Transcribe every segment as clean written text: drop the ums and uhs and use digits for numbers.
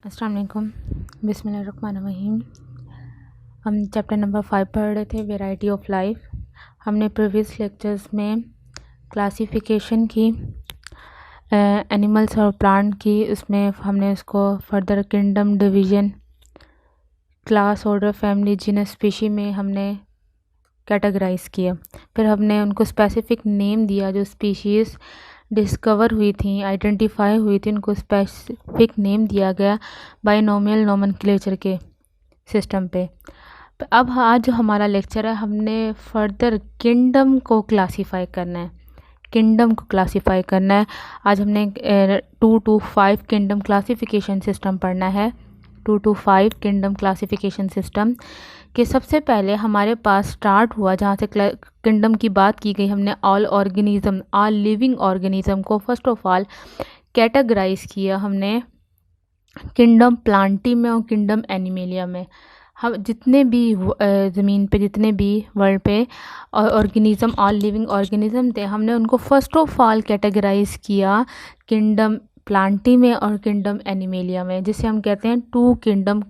अस्सलाम वालेकुम। बिस्मिल्लाहिर्रहमानिर्रहीम। हम चैप्टर नंबर 5 पढ़ रहे थे, वैरायटी ऑफ लाइफ। हमने प्रीवियस लेक्चर्स में क्लासिफिकेशन की एनिमल्स और प्लांट की, उसमें हमने उसको further kingdom, division, class, order, family, genus, species में हमने कैटेगराइज़ किया। फिर हमने उनको स्पेसिफिक नेम दिया। जो स्पीशीज़ डिस्कवर हुई थी, आइडेंटिफाई हुई थी, उनको स्पेसिफिक नेम दिया गया बाइनोमियल नोमेनक्लेचर के सिस्टम पे। अब आज जो हमारा लेक्चर है, हमने फर्दर किंगडम को क्लासीफाई करना है। किंगडम को क्लासीफाई करना है। आज हमने 2 to 5 किंगडम क्लासिफिकेशन सिस्टम पढ़ना है। 2 to 5 किंगडम क्लासिफिकेशन सिस्टम कि सबसे पहले हमारे पास स्टार्ट हुआ जहाँ से किंगडम की बात की गई। हमने all organism, all living organism को फर्स्ट ऑफ ऑल कैटेगराइज किया हमने किंगडम प्लांटी में और किंगडम एनिमेलिया में। हम जितने भी ज़मीन पे, जितने भी वर्ल्ड पे ऑर्गेनिज्म, ऑल लिविंग ऑर्गेनिज्म थे, हमने उनको फर्स्ट ऑफ ऑल कैटेगराइज किया किंगडम प्लांटी में और किंगडम एनिमेलिया में, जिसे हम कहते हैं 2 kingdom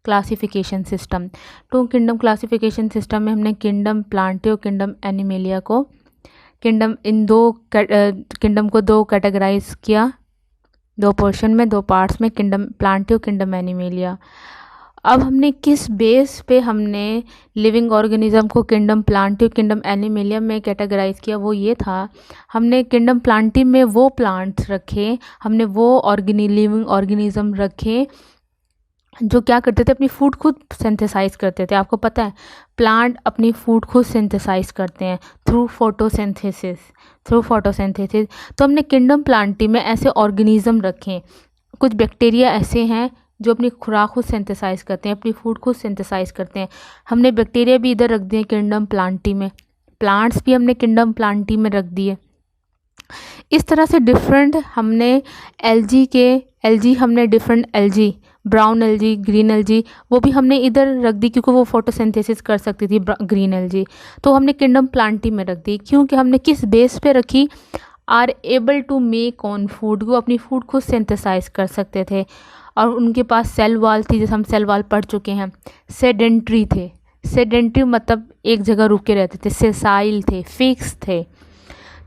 classification system. 2 kingdom classification system में हमने किंगडम प्लांटी और किंगडम एनिमेलिया को इन 2 किंगडम को 2 कैटेगराइज किया, 2 पोर्शन में, 2 पार्ट्स में, किंगडम प्लांटी और किंगडम एनिमेलिया। अब हमने किस बेस पे हमने लिविंग ऑर्गेनिज्म को किंगडम प्लांटी और किंगडम एनिमेलिया में कैटेगराइज किया, वो ये था, हमने किंगडम प्लांटी में वो प्लांट्स रखे, हमने वो लिविंग ऑर्गेनिज्म रखे जो क्या करते थे, अपनी फूड खुद सिंथेसाइज करते थे। आपको पता है प्लांट अपनी फूड खुद सिंथेसाइज करते हैं थ्रू फोटोसिंथेसिस। तो हमने किंगडम प्लांटी में ऐसे ऑर्गेनिज्म रखे। कुछ बैक्टीरिया ऐसे हैं जो अपनी खुराक खुद सिंथेसाइज करते हैं, अपनी फूड खुद सिंथेसाइज करते हैं। हमने बैक्टीरिया भी इधर रख दिए किंगडम प्लांटी में, प्लांट्स भी हमने किंगडम प्लांटी में रख दिए। इस तरह से डिफरेंट हमने एलजी हमने different LG, brown LG, green LG, वो भी हमने इधर रख दी क्योंकि वो फोटोसिंथेसिस कर सकती थी ग्रीन एलजी, तो हमने किंगडम प्लांटी में रख दी। क्योंकि हमने किस बेस पे रखी, are able to make on food, वो अपनी फूड खुद सिंथेसाइज कर सकते थे और उनके पास सेल वाल थी, जैसे हम सेल वाल पढ़ चुके हैं। सेडेंट्री थे, सेडेंट्री मतलब एक जगह रुके रहते थे, सेसाइल थे, फिक्स थे।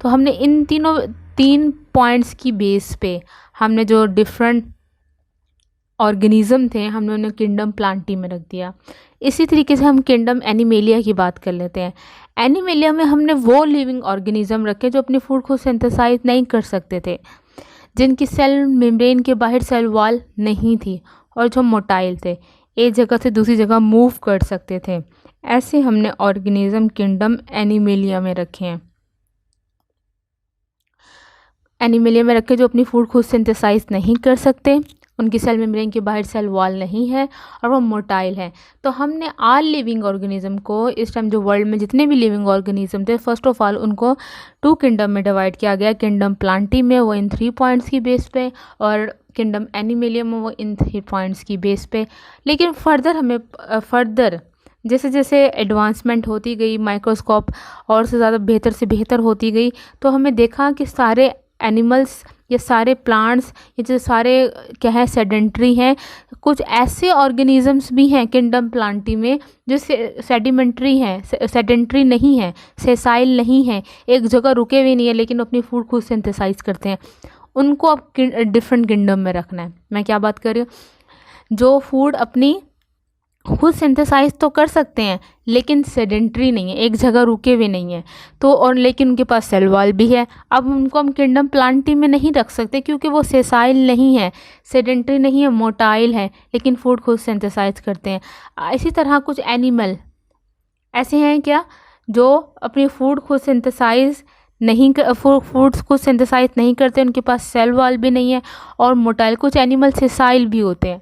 तो हमने इन 3 पॉइंट्स की बेस पे हमने जो डिफरेंट ऑर्गेनिज्म थे, हमने उन्हें किंगडम प्लांटी में रख दिया। इसी तरीके से हम किंगडम एनिमेलिया की बात कर लेते हैं। एनिमेलिया में हमने वो लिविंग ऑर्गेनिज्म रखे जो अपनी फूड को सिंथेसाइज नहीं कर सकते थे, जिनकी सेल मेम्ब्रेन के बाहर सेल वॉल नहीं थी और जो मोटाइल थे, एक जगह से दूसरी जगह मूव कर सकते थे। ऐसे हमने ऑर्गेनिज्म किंगडम एनिमेलिया में रखे हैं। एनिमेलिया में रखे जो अपनी फूड खुद सिंथेसाइज नहीं कर सकते, उनकी सेल मेम्ब्रेन के बाहर सेल वॉल नहीं है और वो मोटाइल है। तो हमने ऑल लिविंग ऑर्गेनिज्म को इस टाइम जो वर्ल्ड में जितने भी लिविंग ऑर्गेनिज्म थे, फर्स्ट ऑफ ऑल उनको 2 किंगडम में डिवाइड किया गया। किंगडम प्लांटी में वो इन 3 पॉइंट्स की बेस पे और किंगडम एनिमेलिया में वो इन 3 पॉइंट्स की बेस पे। लेकिन फर्दर जैसे जैसे एडवांसमेंट होती गई, माइक्रोस्कोप और से ज़्यादा बेहतर से बेहतर होती गई, तो हमें देखा कि सारे एनिमल्स, ये सारे प्लांट्स, ये जो सारे क्या है, सेडेंट्री हैं। कुछ ऐसे ऑर्गेनिजम्स भी हैं किंगडम प्लांटी में जो सेडिमेंट्री हैं, सेडेंट्री नहीं है, सेसाइल नहीं है, एक जगह रुके हुए नहीं है, लेकिन अपनी फूड खुद सिंथेसाइज करते हैं। उनको अब डिफरेंट किंगडम में रखना है। मैं क्या बात कर रही हूँ, जो फूड अपनी खुद सिंथेसाइज तो कर सकते हैं लेकिन सेडेंट्री नहीं है, एक जगह रुके हुए नहीं है, तो और लेकिन उनके पास सेल वॉल भी है। अब उनको हम किंगडम प्लांटी में नहीं रख सकते क्योंकि वो सेसाइल नहीं है, सेडेंट्री नहीं है, मोटाइल है, लेकिन फूड खुद सिंथेसाइज करते हैं। इसी तरह कुछ एनिमल ऐसे हैं क्या जो अपनी फूड खुद सिंथेसाइज नहीं फूड्स खुद सिंथेसाइज नहीं करते, उनके पास सेल वॉल भी नहीं है और मोटाइल। कुछ एनिमल सेसाइल भी होते हैं।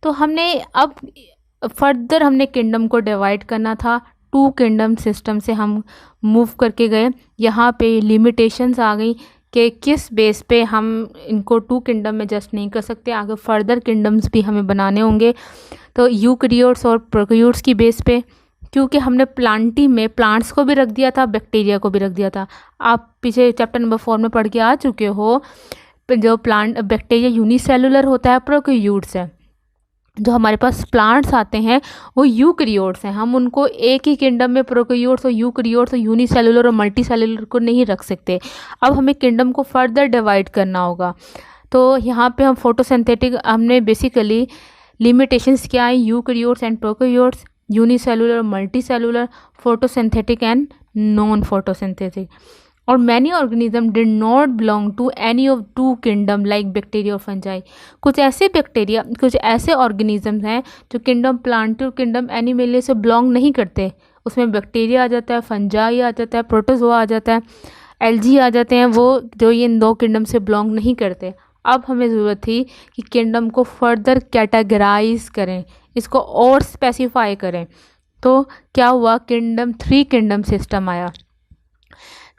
तो हमने अब फर्दर हमने किंगडम को डिवाइड करना था। 2 किंगडम सिस्टम से हम मूव करके गए। यहाँ पे लिमिटेशंस आ गई कि किस बेस पे हम इनको 2 किंगडम में जस्ट नहीं कर सकते, आगे फर्दर किंगडम्स भी हमें बनाने होंगे। तो यूकैरियोट्स और प्रोकैरियोट्स की बेस पे, क्योंकि हमने प्लांटी में प्लांट्स को भी रख दिया था, बैक्टीरिया को भी रख दिया था। आप पीछे चैप्टर नंबर 4 में पढ़ के आ चुके हो, जो बैक्टीरिया यूनिसेलुलर होता है, प्रोकैरियोट्स है। जो हमारे पास प्लांट्स आते हैं वो यूकैरियोट्स हैं। हम उनको एक ही किंगडम में प्रोकैरियोट्स और यूकैरियोट्स और यूनिसेलुलर और मल्टी सेलुलर को नहीं रख सकते। अब हमें किंगडम को फर्दर डिवाइड करना होगा। तो यहाँ पे हम फोटोसिंथेटिक, हमने बेसिकली लिमिटेशंस क्या है, eukaryotes and prokaryotes, unicellular, multi cellular, photosynthetic and non photosynthetic. और many organism did not belong to any of two kingdom like bacteria और फंजाई। कुछ ऐसे बैक्टीरिया, कुछ ऐसे ऑर्गेनिज्म हैं जो किंगडम प्लांटी और किंगडम एनिमलिया से बिलोंग नहीं करते। उसमें बैक्टीरिया आ जाता है, फंजाई आ जाता है, प्रोटोजोआ आ जाता है, एल्जी आ जाते हैं, वो जो ये इन दो किंगडम से बिलोंग नहीं करते। अब हमें ज़रूरत थी कि किंगडम को फर्दर कैटेगराइज करें, इसको और स्पेसिफाई करें। तो क्या हुआ, थ्री किंगडम सिस्टम आया,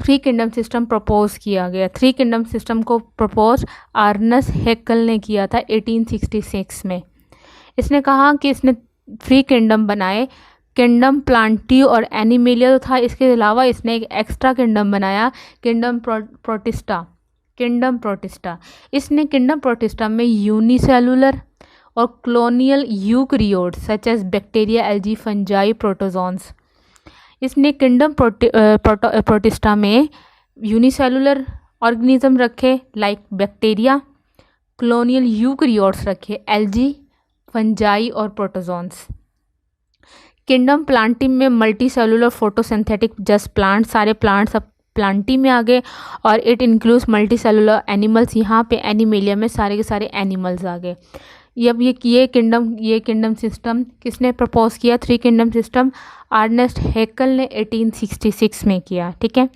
थ्री किंगडम सिस्टम प्रपोज किया गया। थ्री किंगडम सिस्टम को प्रपोज अर्नेस्ट हैकेल ने किया था 1866 में। इसने कहा कि इसने थ्री किंगडम बनाए, किंगडम प्लांटी और एनिमेलिया तो था, इसके अलावा इसने एक एक्स्ट्रा किंगडम बनाया, किंगडम प्रोटिस्टा। किंगडम प्रोटिस्टा, इसने किंगडम प्रोटिस्टा में यूनिसेलुलर और colonial eukaryotes such as bacteria, algae, fungi, protozoans. इसने किंगडम प्रोटिस्टा में यूनिसेलुलर ऑर्गेनिज्म रखे लाइक बैक्टीरिया, क्लोनियल यूकैरियोट्स रखे, एल्जी, फंजाई और प्रोटोजोन्स। किंगडम प्लांटी में multi cellular photosynthetic just plant, सारे प्लांट्स अब प्लांटी में आ गए, और it includes multi cellular animals. यहाँ पे एनिमेलिया में सारे के सारे एनिमल्स आ गए। अब ये किंगडम सिस्टम किसने प्रपोज किया, three kingdom system? Ernst Haeckel ने 1866 में किया। ठीक है,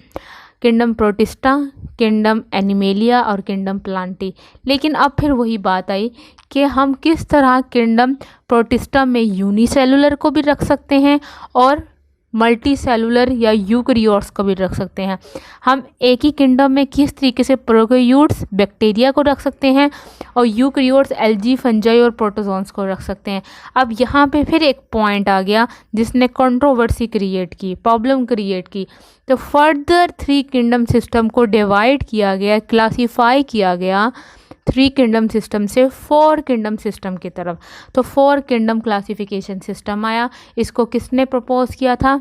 किंगडम प्रोटिस्टा, किंगडम एनिमेलिया और किंगडम प्लांटी। लेकिन अब फिर वही बात आई कि हम किस तरह किंगडम प्रोटिस्टा में यूनिसेलुलर को भी रख सकते हैं और मल्टी सेलुलर या यूकैरियोट्स को भी रख सकते हैं। हम एक ही किंगडम में किस तरीके से प्रोकैरियोट्स, बैक्टीरिया को रख सकते हैं और यूकैरियोट्स, एल्जी, फंजाई और प्रोटोजोन्स को रख सकते हैं। अब यहाँ पे फिर एक पॉइंट आ गया जिसने कंट्रोवर्सी क्रिएट की, प्रॉब्लम क्रिएट की। तो फर्दर थ्री किंगडम सिस्टम को डिवाइड किया गया, क्लासीफाई किया गया थ्री किंगडम सिस्टम से फोर किंगडम सिस्टम की तरफ। तो फोर किंगडम क्लासिफिकेशन सिस्टम आया। इसको किसने प्रपोज किया था?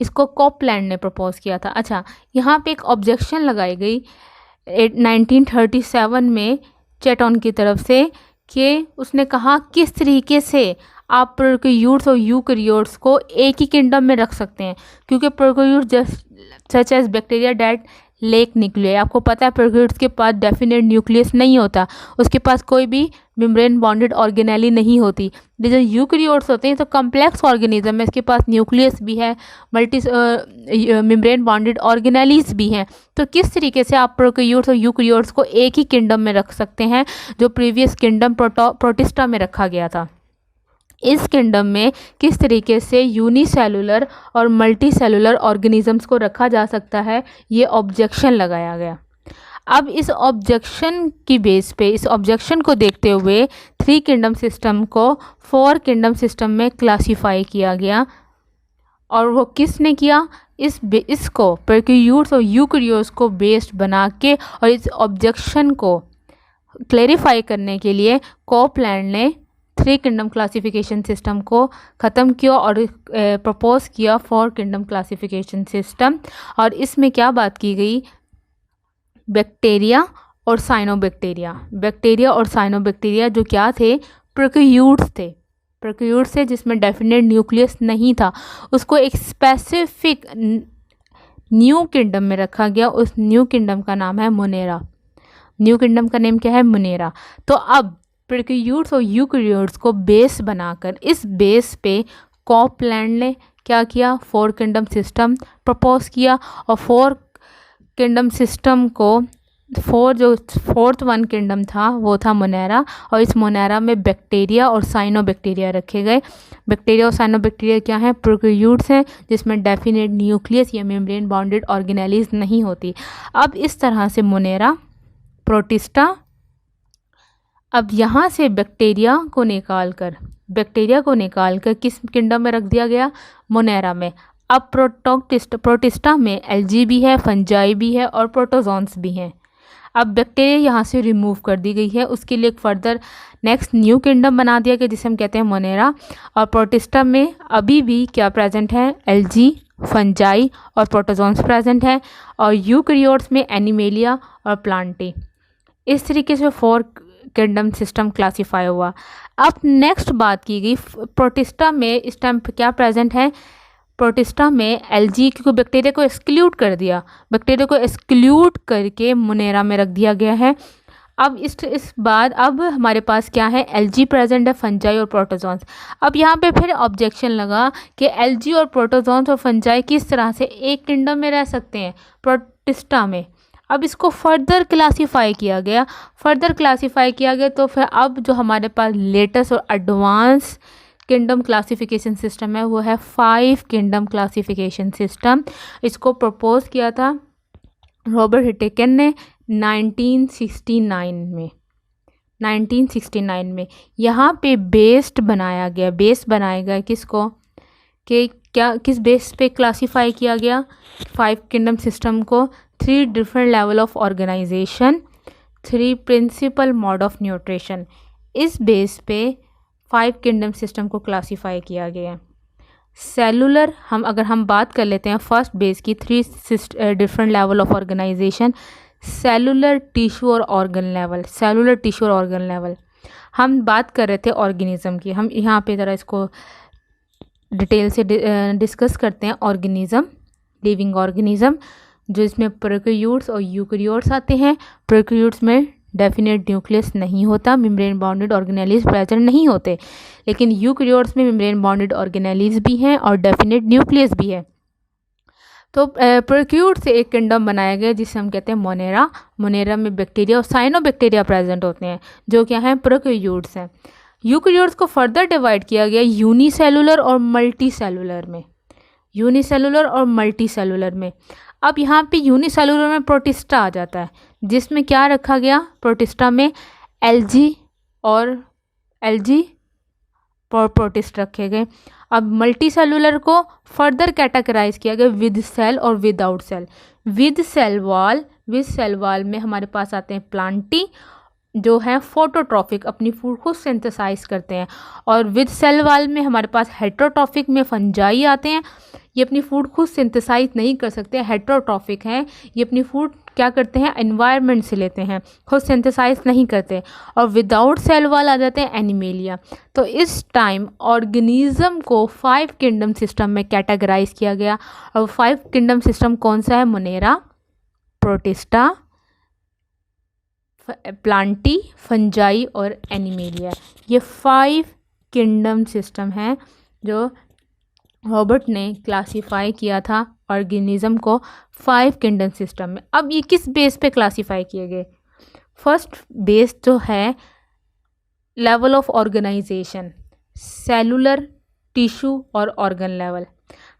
इसको कॉपलैंड ने प्रपोज किया था। अच्छा, यहाँ पे एक ऑब्जेक्शन लगाई गई 1937 में चेटॉन की तरफ से, कि उसने कहा किस तरीके से आप प्रोकैरियोट्स और यूकैरियोट्स को एक ही किंगडम में रख सकते हैं, क्योंकि prokaryotes just such as bacteria that lack nuclear. आपको पता है प्रोकैरियोट्स के पास डेफिनेट न्यूक्लियस नहीं होता, उसके पास कोई भी मेम्ब्रेन बॉन्डेड ऑर्गेनेली नहीं होती। जो यूकैरियोट्स होते हैं तो कम्प्लेक्स ऑर्गेनिज्म है, इसके पास न्यूक्लियस भी है, मल्टी मेम्ब्रेन बॉन्डेड ऑर्गेनेलीज भी हैं। तो किस तरीके से आप प्रोकैरियोट्स और यूकैरियोट्स को एक ही किंगडम में रख सकते हैं जो प्रीवियस किंगडम प्रोटिस्टा में रखा गया था। इस किंगडम में किस तरीके से यूनिसेलुलर और मल्टी सेलुलर ऑर्गेनिजम्स को रखा जा सकता है, ये ऑब्जेक्शन लगाया गया। अब इस ऑब्जेक्शन की बेस पे, इस ऑब्जेक्शन को देखते हुए थ्री किंगडम सिस्टम को फोर किंगडम सिस्टम में क्लासीफाई किया गया। और वो किसने किया? इसको प्रोकैरियोट्स और यूकैरियोट्स को बेस्ड बना के और इस ऑब्जेक्शन को क्लैरिफाई करने के लिए कॉपलैंड ने थ्री किंगडम क्लासिफिकेशन सिस्टम को ख़त्म किया और प्रपोज किया फोर किंगडम क्लासिफिकेशन सिस्टम। और इसमें क्या बात की गई? बैक्टीरिया और साइनोबैक्टीरिया। बैक्टीरिया और साइनोबैक्टीरिया जो क्या थे? प्रोकैरियोट्स थे। प्रोकैरियोट्स थे जिसमें डेफिनेट न्यूक्लियस नहीं था, उसको एक स्पेसिफिक न्यू किंगडम में रखा गया। उस न्यू किंगडम का नाम है मोनेरा। न्यू किंगडम का नेम क्या है? मोनेरा। तो अब प्रोकैरियोट्स और यूकैरियोट्स को बेस बनाकर, इस बेस पे कॉपलैंड ने क्या किया? फोर किंगडम सिस्टम प्रपोज किया। और फोर किंगडम सिस्टम को फोर्थ वन किंगडम था वो था मोनेरा, और इस मोनेरा में बैक्टीरिया और साइनोबैक्टीरिया रखे गए। बैक्टीरिया और साइनोबैक्टीरिया क्या हैं? प्रोकैरियोट्स हैं जिसमें डेफिनेट न्यूक्लियस या मेम्ब्रेन बॉन्डेड ऑर्गेनेलीज नहीं होती। अब इस तरह से मोनेरा, प्रोटिस्टा, अब यहाँ से बैक्टीरिया को निकाल कर किस किंगडम में रख दिया गया? मोनेरा में। अब प्रोटिस्टा में एल्जी भी है, फंजाई भी है और प्रोटोजोन्स भी हैं। अब बैक्टीरिया यहाँ से रिमूव कर दी गई है, उसके लिए एक फर्दर नेक्स्ट न्यू किंगडम बना दिया गया जिसे हम कहते हैं मोनेरा। और प्रोटिस्टा में अभी भी क्या प्रेजेंट है, एल्जी, फंजाई और प्रोटोजोन्स प्रेजेंट है। और यूकैरियोट्स में एनिमेलिया और प्लांटी। इस तरीके से 4 किंगडम सिस्टम क्लासीफाई हुआ। अब नेक्स्ट बात की गई प्रोटिस्टा में इस टाइम क्या प्रेजेंट है, प्रोटिस्टा में एल्जी को बैक्टीरिया को एक्सक्लूड कर दिया, बैक्टीरिया को एक्सक्लूड करके मोनेरा में रख दिया गया है। अब इस बाद अब हमारे पास क्या है, एल्जी प्रेजेंट है, फंजाई और प्रोटोजोन्स। अब यहाँ पे फिर ऑब्जेक्शन लगा कि एल्जी और प्रोटोजोन्स और फंजाई किस तरह से एक किंगडम में रह सकते हैं प्रोटिस्टा में। अब इसको फर्दर क्लासीफाई किया गया, तो फिर अब जो हमारे पास लेटेस्ट और एडवांस किंगडम क्लासिफिकेशन सिस्टम है वो है 5 किंगडम क्लासिफिकेशन सिस्टम। इसको प्रपोज किया था रॉबर्ट हिटेकन ने 1969 में। यहाँ पे बेस बनाया गया किसको, कि क्या किस बेस पे क्लासीफाई किया गया 5 किंगडम सिस्टम को, 3 different level of organisation, 3 principal mode of nutrition. इस बेस पे 5 किंगडम सिस्टम को क्लासीफाई किया गया। सेलुलर अगर हम बात कर लेते हैं फर्स्ट बेस की, 3 different level of organisation, cellular, tissue और ऑर्गन लेवल। हम बात कर रहे थे ऑर्गेनिज्म की, हम यहाँ पे ज़रा इसको डिटेल से डिस्कस करते हैं। ऑर्गेनिज्म, लिविंग ऑर्गेनिज्म, जो इसमें प्रोकैरियोट्स और यूकैरियोट्स आते हैं। प्रोकैरियोट्स में डेफिनेट न्यूक्लियस नहीं होता, मेम्ब्रेन बाउंडेड ऑर्गेनेलीज प्रेजेंट नहीं होते, लेकिन यूकैरियोट्स में मेम्ब्रेन बाउंडेड ऑर्गेनेलीज भी हैं और डेफिनेट न्यूक्लियस भी है। तो प्रोकैरियोट से एक किंगडम बनाया गया जिसे हम कहते हैं मोनेरा। मोनेरा में बैक्टीरिया और साइनोबैक्टीरिया प्रेजेंट होते हैं जो क्या हैं, प्रोकैरियोट्स हैं। यूकैरियोट्स को फर्दर डिवाइड किया गया यूनिसेलुलर और मल्टी सेलुलर में। अब यहाँ पे यूनिसेलुलर में प्रोटिस्टा आ जाता है, जिसमें क्या रखा गया, प्रोटिस्टा में एल्जी प्रोटिस्ट रखे गए। अब मल्टी सेलुलर को फर्दर कैटेगराइज किया गया विद सेल और without cell. With cell wall में हमारे पास आते हैं प्लांटी, जो है फोटोट्रॉफिक, अपनी फूड को सिंथेसाइज करते हैं। और विद सेल वॉल में हमारे पास हेट्रोट्रॉफिक में फंजाई आते हैं, ये अपनी फूड खुद सिंथेसाइज नहीं कर सकते, हेट्रोट्रॉफिक हैं, ये अपनी फूड क्या करते हैं, एनवायरनमेंट से लेते हैं, खुद सिंथेसाइज नहीं करते। और विदाउट सेल वॉल आ जाते हैं एनिमेलिया। तो इस टाइम ऑर्गेनिज्म को 5 किंगडम सिस्टम में कैटेगराइज किया गया। और 5 किंगडम सिस्टम कौन सा है, मोनेरा, प्रोटिस्टा, प्लांटी, फंजाई और एनिमेलिया। ये 5 किंगडम सिस्टम हैं जो रॉबर्ट ने क्लासीफाई किया था ऑर्गेनिज्म को 5 किंगडम सिस्टम में। अब ये किस बेस पे क्लासीफाई किए गए, फर्स्ट बेस जो है level of organisation, cellular, tissue और ऑर्गन लेवल।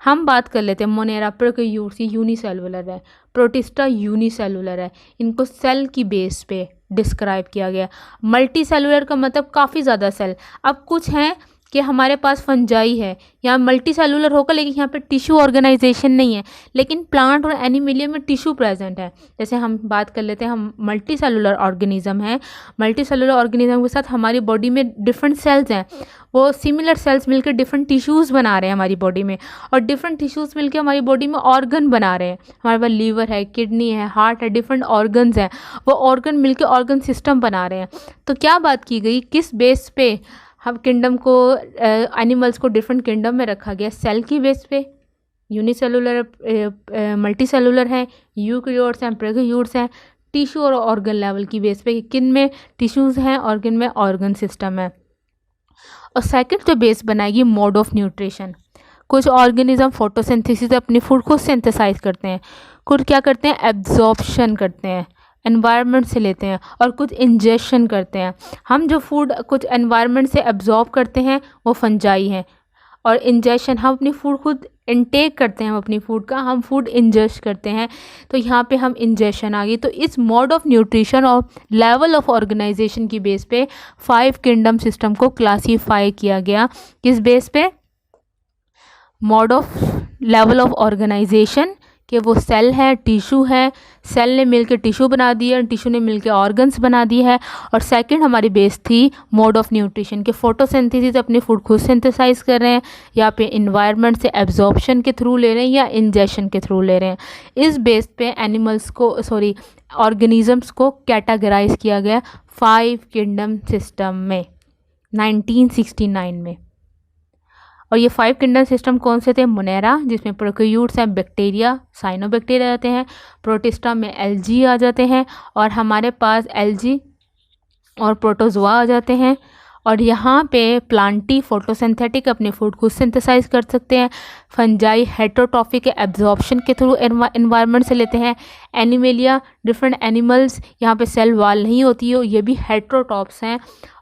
हम बात कर लेते हैं मोनेरा, प्रोकैरियोट्स यूनिसेलुलर है, प्रोटिस्टा यूनिसेलुलर है, इनको सेल की बेस पे डिस्क्राइब किया गया। मल्टी सेलुलर का मतलब काफ़ी ज़्यादा सेल। अब कुछ हैं कि हमारे पास फंजाई है, यहाँ मल्टी सेलुलर होगा लेकिन यहाँ पे टिश्यू ऑर्गेनाइजेशन नहीं है, लेकिन प्लांट और एनिमेलिया में टिश्यू प्रेजेंट है। जैसे हम बात कर लेते हैं, हम मल्टी सेलुलर ऑर्गेनिज्म है, मल्टी सेलुलर ऑर्गेनिज्म के साथ हमारी बॉडी में डिफरेंट सेल्स हैं, वो सिमिलर सेल्स मिलकर डिफरेंट टिश्यूज़ बना रहे हैं हमारी बॉडी में, और डिफरेंट टिश्यूज़ मिलकर हमारी बॉडी में ऑर्गन बना रहे हैं। हमारे पास लीवर है, किडनी है, हार्ट है, डिफरेंट ऑर्गन्स हैं, वो ऑर्गन मिलकर ऑर्गन सिस्टम बना रहे हैं। तो क्या बात की गई, किस बेस पे हम किंगडम को, एनिमल्स को डिफरेंट किंगडम में रखा गया, सेल की बेस पे, यूनिसेलुलर, मल्टी सेलुलर है, यूकैरियोट्स हैं, प्रोकैरियोट्स हैं, टिश्यू और ऑर्गन लेवल की बेस पे, किन में टिश्यूज़ हैं, ऑर्गन में ऑर्गन सिस्टम है। और सेकंड जो बेस बनाएगी मोड ऑफ न्यूट्रिशन। कुछ ऑर्गेनिज्म फोटोसिंथेसिस अपनी फूड को सिंथेसाइज करते हैं, कुछ क्या करते हैं, एब्जॉर्प्शन करते हैं, एनवायरनमेंट से लेते हैं, और कुछ इंजेक्शन करते हैं। हम जो फूड कुछ एनवायरनमेंट से एब्जॉर्ब करते हैं वो फंजाई हैं, और इंजेक्शन हम अपनी फूड खुद इनटेक करते हैं, हम अपनी फूड का हम फूड इंजेस्ट करते हैं, तो यहाँ पे हम इंजेक्शन आ गई। तो इस मोड ऑफ न्यूट्रिशन और लेवल ऑफ ऑर्गेनाइजेशन की बेस पे 5 किंगडम सिस्टम को क्लासीफाई किया गया। किस बेस पे, mode of level of organisation कि वो सेल है, टिश्यू है, सेल ने मिलकर टिश्यू बना दिया, टिश्यू ने मिलकर ऑर्गन्स बना दिए है। और सेकंड हमारी बेस थी मोड ऑफ न्यूट्रिशन के फोटोसिंथेसिस, अपनी फूड खुद सिंथेसाइज कर रहे हैं या पे इन्वायरमेंट से एब्जॉर्प्शन के थ्रू ले रहे हैं या इंजेशन के थ्रू ले रहे हैं। इस बेस पे एनिमल्स को ऑर्गेनिजम्स को कैटेगराइज किया गया 5 किंगडम सिस्टम में 1969 में। और ये 5 किंगडम सिस्टम कौन से थे? मोनेरा, जिसमें प्रोकैरियोट्स हैं, बैक्टीरिया, साइनोबैक्टीरिया आते हैं, प्रोटिस्टा में एल्गी आ जाते हैं, और हमारे पास एल्गी और प्रोटोजोआ आ जाते हैं। और यहाँ पे प्लांटी फोटोसिंथेटिक अपने फूड खुद सिंथेसाइज कर सकते हैं। फंजाई हेटेरोट्रॉफिक एब्जॉर्प्शन के थ्रू एनवायरनमेंट से लेते हैं। एनिमेलिया डिफरेंट एनिमल्स, यहाँ पे सेल वॉल नहीं होती है, ये भी हेटेरोट्रॉप्स हैं,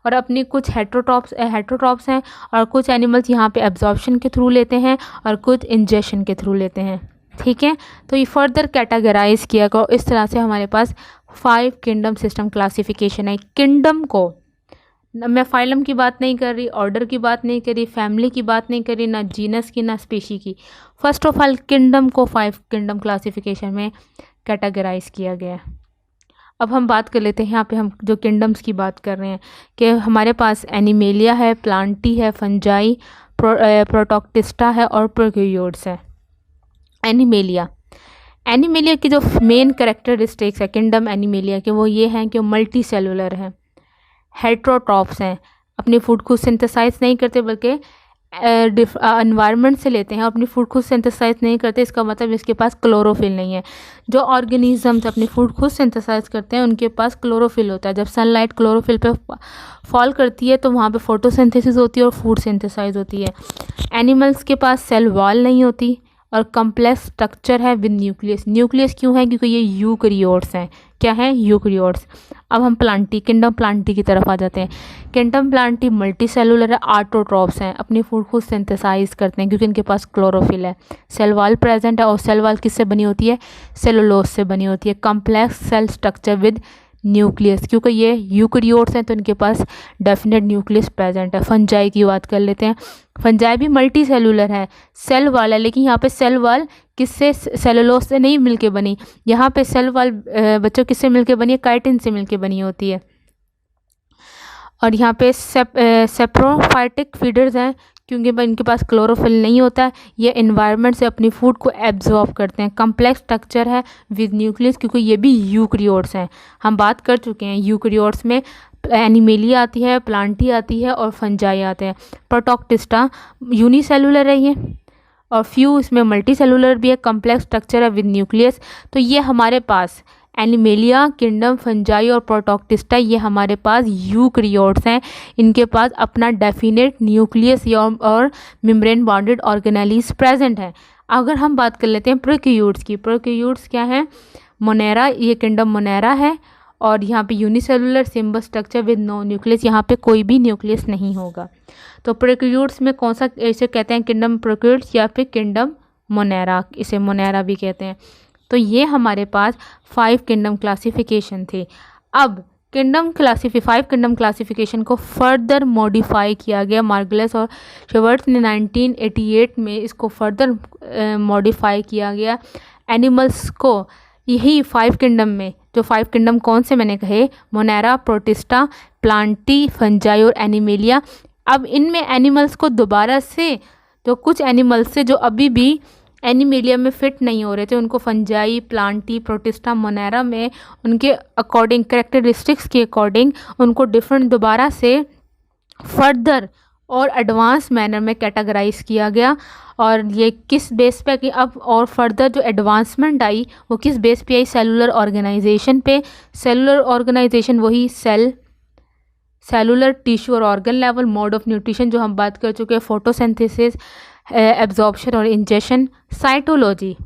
और अपनी कुछ हेटेरोट्रॉप्स हैं, और कुछ एनिमल्स यहाँ पे एब्जॉर्प्शन के थ्रू लेते हैं और कुछ इंजेशन के थ्रू लेते हैं। ठीक है, तो ये फर्दर कैटेगराइज किया गया। इस तरह से हमारे पास 5 किंगडम सिस्टम क्लासिफिकेशन है। किंगडम को मैं फाइलम की बात नहीं कर रही, ऑर्डर की बात नहीं कर रही, फैमिली की बात नहीं कर रही, ना जीनस की ना स्पीशी की। फर्स्ट ऑफ ऑल किंगडम को 5 किंगडम क्लासिफिकेशन में कैटेगराइज किया गया है। अब हम बात कर लेते हैं, यहाँ पे हम जो किंगडम्स की बात कर रहे हैं कि हमारे पास एनिमेलिया है, प्लांटी है, फंजाई, प्रोटोक्टिस्टा है और प्रोकैरियोट्स है। एनिमेलिया की जो मेन कैरेक्टरिस्टिक्स है किंगडम एनिमेलिया के, वो ये हैं कि मल्टी सेलुलर है, हेटेरोट्रॉप्स हैं, अपनी फूड खुद सिंथेसाइज नहीं करते बल्कि एनवायरनमेंट से लेते हैं, अपनी फूड खुद सिंथेसाइज नहीं करते। इसका मतलब इसके पास क्लोरोफिल नहीं है। जो ऑर्गेनिजम्स अपनी फूड खुद सिंथेसाइज करते हैं उनके पास क्लोरोफिल होता है। जब सनलाइट क्लोरोफिल पे फॉल करती है तो वहाँ पे फोटोसिंथेसिस होती है और फूड सिंथेसाइज होती है। एनिमल्स के पास सेल वॉल नहीं होती और कम्प्लेक्स स्ट्रक्चर है विद न्यूक्लियस। न्यूक्लियस क्यों है? क्योंकि ये यूकैरियोट्स हैं। क्या हैं? यूकैरियोट्स। अब हम किंगडम प्लांटी की तरफ आ जाते हैं। किंगडम प्लांटी मल्टी सेलुलर है, ऑटोट्रॉप्स हैं, अपनी फूड खुद सिंथेसाइज करते हैं क्योंकि इनके पास क्लोरोफिल है। सेल वॉल प्रेजेंट है, और सेल वॉल किससे बनी होती है? सेलुलोज से बनी होती है। Complex cell structure with nucleus, क्योंकि ये यूकैरियोट्स हैं तो इनके पास डेफिनेट न्यूक्लियस प्रेजेंट है। फंजाई की बात कर लेते हैं। फंजाई भी मल्टी सेलुलर है, सेल वॉल है, लेकिन यहाँ पे सेल वॉल किससे? सेलुलोज से नहीं मिलके बनी। यहाँ पे सेल वॉल बच्चों किससे मिलके बनी है? काइटिन से मिलके बनी होती है। और यहाँ पे सेप्रोफाइटिक फीडर्स हैं क्योंकि इनके पास क्लोरोफिल नहीं होता है। ये एनवायरनमेंट से अपनी फूड को एब्जॉर्ब करते हैं। कम्प्लेक्स स्ट्रक्चर है विद न्यूक्लियस क्योंकि ये भी यूकैरियोट्स हैं। हम बात कर चुके हैं यूकैरियोट्स में एनिमेलिया आती है, प्लांटी आती है और फंजाई आते हैं। प्रोटोक्टिस्टा यूनिसेलुलर है ये, और फ्यू इसमें मल्टी सेलुलर भी है। कम्प्लेक्स स्ट्रक्चर है विद न्यूक्लियस। तो ये हमारे पास एनिमेलिया, किंगडम, फंजाई और प्रोटोक्टिस्टा ये हमारे पास यूकैरियोट्स हैं। इनके पास अपना डेफिनेट न्यूक्लियस और मेम्ब्रेन बॉन्डेड ऑर्गेनेलीज प्रेजेंट है। अगर हम बात कर लेते हैं प्रोकैरियोट्स की, प्रोकैरियोट्स क्या है? मोनेरा, ये किंगडम मोनेरा है, और यहाँ पे unicellular simple structure with no nucleus, यहाँ पे कोई भी न्यूक्लियस नहीं होगा। तो प्रोकैरियोट्स में कौन सा इसे कहते हैं? किंगडम प्रोकैरियोट्स या फिर किंगडम मोनेरा, इसे मोनेरा भी कहते हैं। तो ये हमारे पास 5 किंगडम क्लासिफिकेशन थे। अब 5 किंगडम क्लासिफिकेशन को फर्दर मॉडिफाई किया गया। मार्गलेस और शेवर्ट्स ने 1988 में इसको फर्दर मॉडिफाई किया गया। एनिमल्स को यही 5 किंगडम में, जो 5 किंगडम कौन से मैंने कहे? मोनेरा, प्रोटिस्टा, प्लांटी, फंजाई और एनिमेलिया। अब इनमें एनिमल्स को दोबारा से, जो कुछ एनिमल्स से जो अभी भी एनिमेलिया में फिट नहीं हो रहे थे, उनको फंजाई, प्लांटी, प्रोटिस्टा, मोनेरा में उनके अकॉर्डिंग, कैरेक्टरिस्टिक्स के अकॉर्डिंग उनको डिफरेंट दोबारा से फर्दर और एडवांस मैनर में कैटेगराइज किया गया। और ये किस बेस पे कि अब और फर्दर जो एडवांसमेंट आई वो किस बेस पे आई? सेलुलर ऑर्गेनाइजेशन पे। सेलुलर ऑर्गेनाइजेशन वही सेलुलर टिश्यू और organ level. Mode of nutrition जो हम बात कर चुके हैं, फोटोसिंथेसिस, एब्जॉर्प्शन और इंजेशन। साइटोलॉजी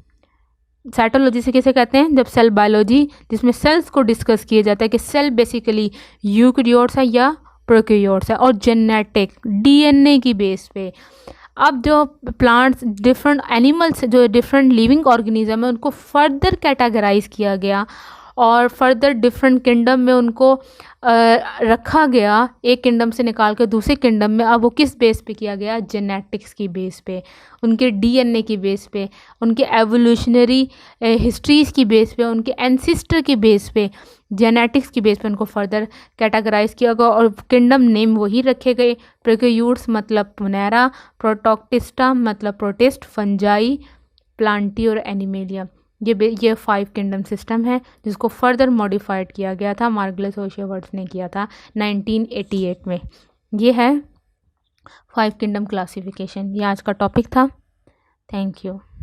से किसे कहते हैं? जब सेल बायोलॉजी, जिसमें सेल्स को डिस्कस किया जाता है कि सेल बेसिकली यूकैरियोट्स है या प्रोकैरियोट्स है। और जेनेटिक, डीएनए की बेस पे अब जो प्लांट्स, डिफरेंट एनिमल्स, जो डिफरेंट लिविंग ऑर्गेनिज्म है, उनको फर्दर कैटेगराइज किया गया और फर्दर डिफरेंट किंगडम में उनको रखा गया, एक किंगडम से निकाल कर दूसरे किंगडम में। अब वो किस बेस पे किया गया? जेनेटिक्स की बेस पे, उनके डीएनए की बेस पे, उनके एवोल्यूशनरी हिस्ट्रीज़ की बेस पे, उनके एंसिस्टर की बेस पे, जेनेटिक्स की बेस पे उनको फर्दर कैटेगराइज किया गया। और किंगडम नेम वही रखे गए, प्रोक्यूट्स मतलब पुनेरा, प्रोटोक्टिस्टा मतलब प्रोटिस्ट, फंजाई, प्लांटी और एनिमेलिया। ये 5 किंगडम सिस्टम है जिसको फर्दर मॉडिफाइड किया गया था, मार्गलेस होशियावर्ट्स ने किया था 1988 में। ये है 5 किंगडम क्लासिफिकेशन। ये आज का टॉपिक था। Thank you.